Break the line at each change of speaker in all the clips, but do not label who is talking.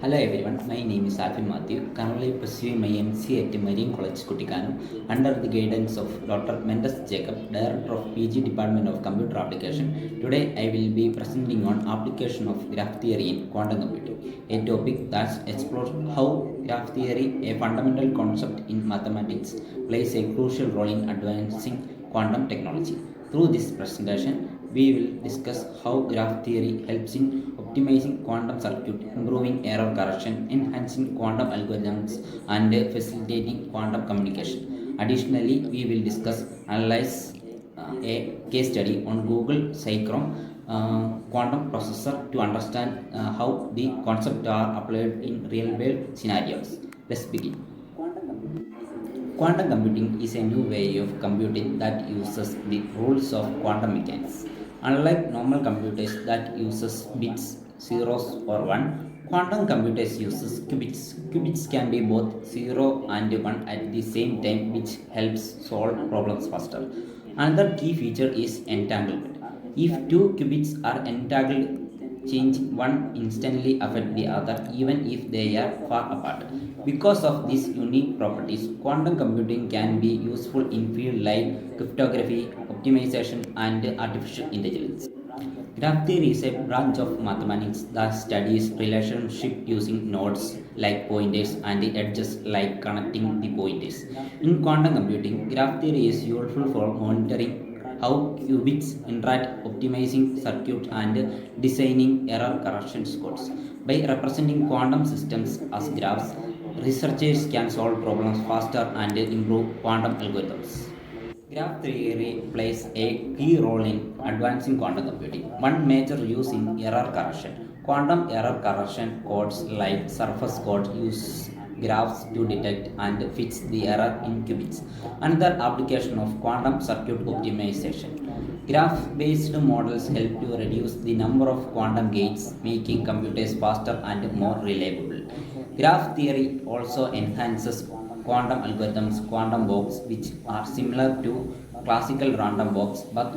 Hello everyone, my name is Alvin Matthew, currently pursuing my MC at Marine College Kuttikanam under the guidance of Dr. Mendes Jacob, Director of PG Department of Computer Application. Today I will be presenting on application of graph theory in quantum computing, a topic that explores how graph theory, a fundamental concept in mathematics, plays a crucial role in advancing quantum technology. Through this presentation, we will discuss how graph theory helps in optimizing quantum circuit, improving error correction, enhancing quantum algorithms, and facilitating quantum communication. Additionally, we will analyze a case study on Google Psychrom quantum processor to understand how the concepts are applied in real-world scenarios. Let's begin. Quantum computing is a new way of computing that uses the rules of quantum mechanics. Unlike normal computers that uses bits, zeros or 1, quantum computers uses qubits. Qubits can be both 0 and 1 at the same time, which helps solve problems faster. Another key feature is entanglement. If two qubits are entangled, change one instantly affect the other even if they are far apart. Because of these unique properties, quantum computing can be useful in fields like cryptography, optimization, and artificial intelligence. Graph theory is a branch of mathematics that studies relationship using nodes like pointers and edges like connecting the pointers. In quantum computing, graph theory is useful for monitoring how qubits interact, optimizing circuits, and designing error correction codes. By representing quantum systems as graphs, researchers can solve problems faster and improve quantum algorithms. Graph theory plays a key role in advancing quantum computing. One major use in error correction. Quantum error correction codes like surface code use graphs to detect and fix the error in qubits. Another application of quantum circuit optimization. Graph-based models help to reduce the number of quantum gates, making computers faster and more reliable. Graph theory also enhances quantum algorithms, quantum walks, which are similar to classical random walks but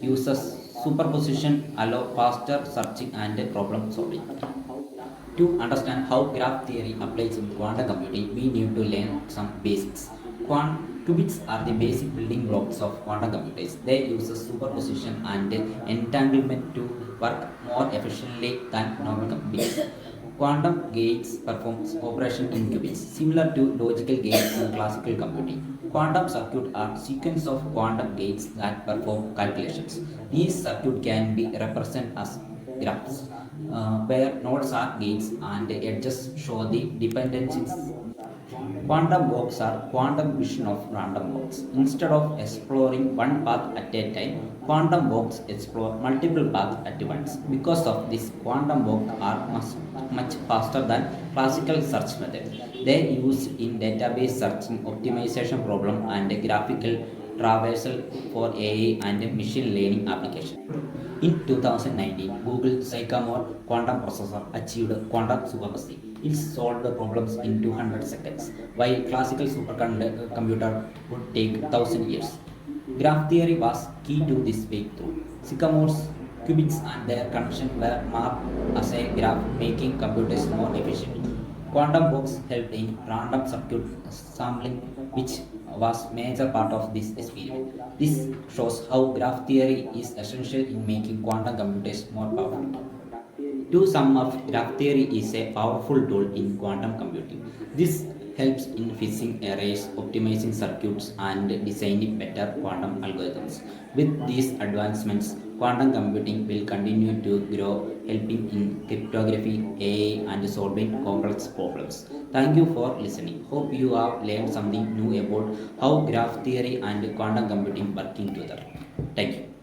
uses superposition, allow faster searching and problem solving. To understand how graph theory applies in quantum computing, we need to learn some basics. Qubits are the basic building blocks of quantum computers. They use superposition and entanglement to work more efficiently than normal computers. Quantum gates perform operation in qubits, similar to logical gates in classical computing. Quantum circuits are sequence of quantum gates that perform calculations. These circuits can be represented as graphs, where nodes are gates and edges show the dependencies. Quantum walks are quantum vision of random walks. Instead of exploring one path at a time, quantum walks explore multiple paths at once. Because of this, quantum walks are much faster than classical search methods. They are used in database searching, optimization problem, and graphical traversal for AI and machine learning applications. In 2019, Google Sycamore quantum processor achieved quantum supremacy. It solved the problems in 200 seconds, while classical supercomputer would take 1,000 years. Graph theory was key to this breakthrough. Sycamore's qubits and their connection were mapped as a graph, making computers more efficient. Quantum walks helped in random circuit sampling, which was major part of this experiment. This shows how graph theory is essential in making quantum computers more powerful. To sum up, graph theory is a powerful tool in quantum computing. This helps in fixing errors, optimizing circuits, and designing better quantum algorithms. With these advancements, quantum computing will continue to grow, helping in cryptography, AI, and solving complex problems. Thank you for listening. Hope you have learned something new about how graph theory and quantum computing working together. Thank you.